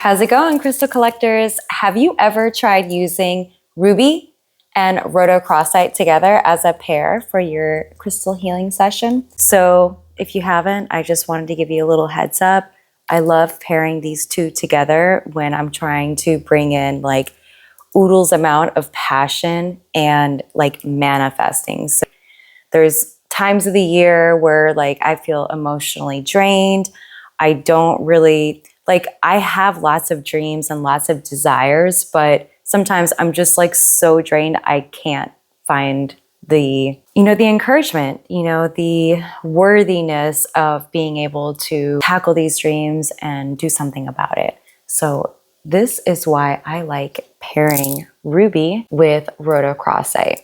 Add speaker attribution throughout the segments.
Speaker 1: How's it going, crystal collectors? Have you ever tried using ruby and rhodochrosite together as a pair for your crystal healing session? So if you haven't, I just wanted to give you a little heads up. I love pairing these two together when I'm trying to bring in like oodles amount of passion and like manifesting. So there's times of the year where like I feel emotionally drained. I don't really I have lots of dreams and lots of desires, but sometimes I'm just like so drained I can't find the encouragement, the worthiness of being able to tackle these dreams and do something about it. So this is why I like pairing ruby with rhodochrosite.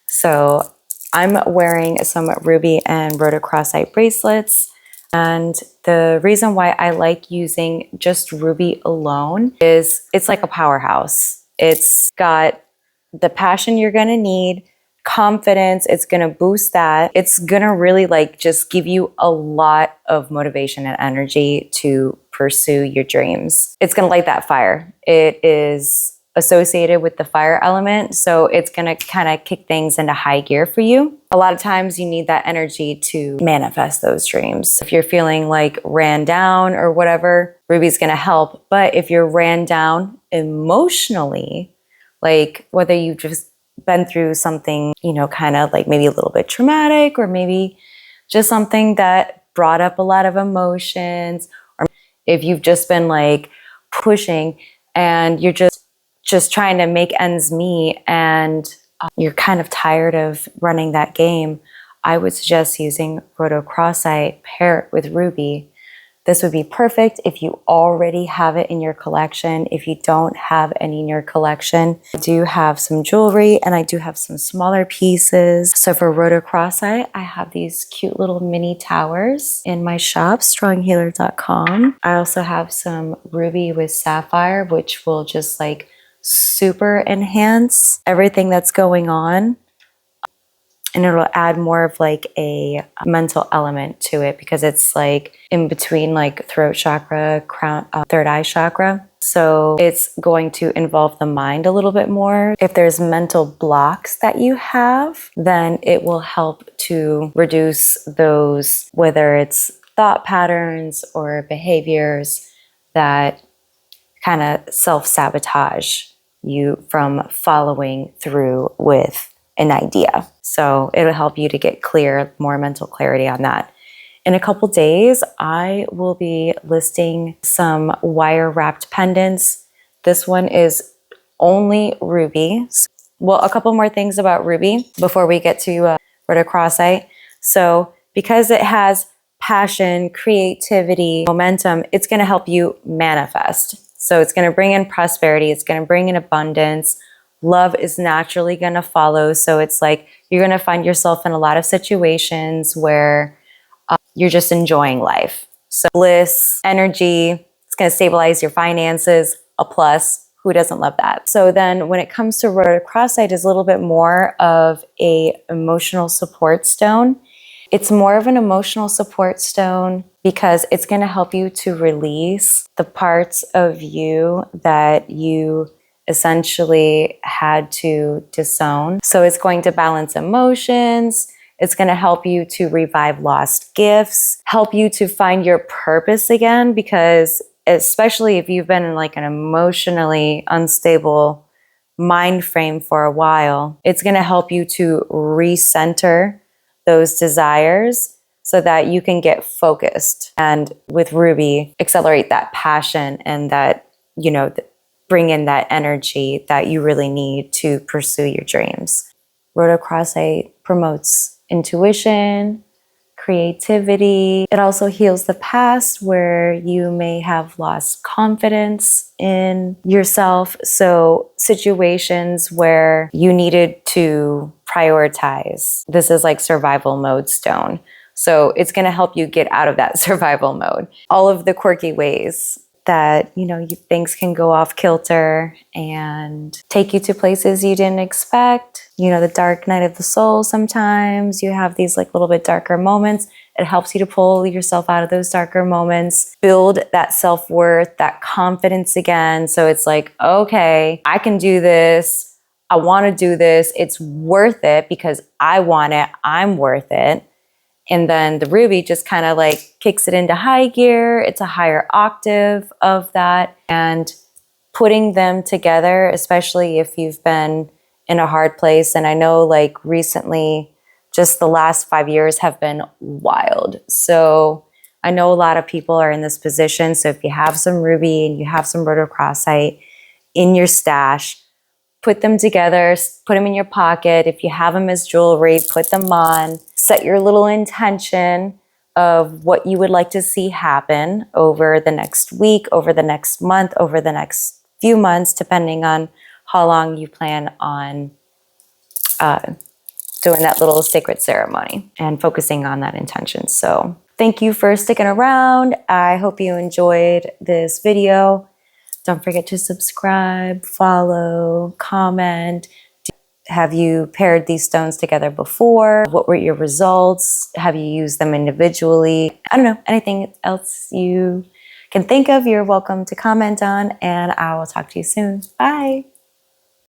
Speaker 1: So I'm wearing some ruby and rhodochrosite bracelets. And the reason why I like using just ruby alone is it's like a powerhouse. It's got the passion you're going to need, confidence, it's going to boost that. It's going to really just give you a lot of motivation and energy to pursue your dreams. It's going to light that fire. It is associated with the fire element, so it's going to kind of kick things into high gear for you. A lot of times you need that energy to manifest those dreams. If you're feeling like ran down or whatever, ruby's going to help. But if you're ran down emotionally, like whether you've just been through something, kind of like maybe a little bit traumatic, or maybe just something that brought up a lot of emotions, or if you've just been like pushing and you're just trying to make ends meet and you're kind of tired of running that game, I would suggest using rhodochrosite paired with ruby. This would be perfect if you already have it in your collection. If you don't have any in your collection, I do have some jewelry and I do have some smaller pieces. So for rhodochrosite, I have these cute little mini towers in my shop, stronghealer.com. I also have some ruby with sapphire, which will just super enhance everything that's going on, and it'll add more of a mental element to it because it's in between throat chakra, crown, third eye chakra. So it's going to involve the mind a little bit more. If there's mental blocks that you have, then it will help to reduce those, whether it's thought patterns or behaviors that kind of self-sabotage you from following through with an idea. So it'll help you to get clear, more mental clarity on that. In a couple days, I will be listing some wire wrapped pendants. This one is only ruby. Well, a couple more things about ruby before we get to rhodochrosite. So because it has passion, creativity, momentum, it's going to help you manifest. So it's going to bring in prosperity. It's going to bring in abundance. Love is naturally going to follow. So it's you're going to find yourself in a lot of situations where you're just enjoying life. So bliss, energy, it's going to stabilize your finances, a plus. Who doesn't love that? So then when it comes to rhodochrosite, is a little bit more of a emotional support stone. It's more of an emotional support stone because it's going to help you to release the parts of you that you essentially had to disown. So it's going to balance emotions. It's going to help you to revive lost gifts, help you to find your purpose again, because especially if you've been in an emotionally unstable mind frame for a while, it's going to help you to recenter those desires so that you can get focused. And with ruby, accelerate that passion and that, bring in that energy that you really need to pursue your dreams. Rhodochrosite promotes intuition, creativity. It also heals the past where you may have lost confidence in yourself. So situations where you needed to prioritize. This is survival mode stone. So it's going to help you get out of that survival mode. All of the quirky ways that, things can go off kilter and take you to places you didn't expect. The dark night of the soul, sometimes you have these like little bit darker moments. It helps you to pull yourself out of those darker moments, build that self-worth, that confidence again. So it's like, okay, I can do this. I want to do this. It's worth it because I want it. I'm worth it. And then the ruby just kind of like kicks it into high gear. It's a higher octave of that. And putting them together, especially if you've been in a hard place. And I know like recently, just the last 5 years have been wild. So I know a lot of people are in this position. So if you have some ruby and you have some rhodochrosite in your stash, put them together, put them in your pocket. If you have them as jewelry, put them on. Set your little intention of what you would like to see happen over the next week, over the next month, over the next few months, depending on how long you plan on doing that little sacred ceremony and focusing on that intention. So thank you for sticking around. I hope you enjoyed this video. Don't forget to subscribe, follow, comment. Have you paired these stones together before? What were your results? Have you used them individually? I don't know, anything else you can think of, you're welcome to comment on, and I will talk to you soon. Bye.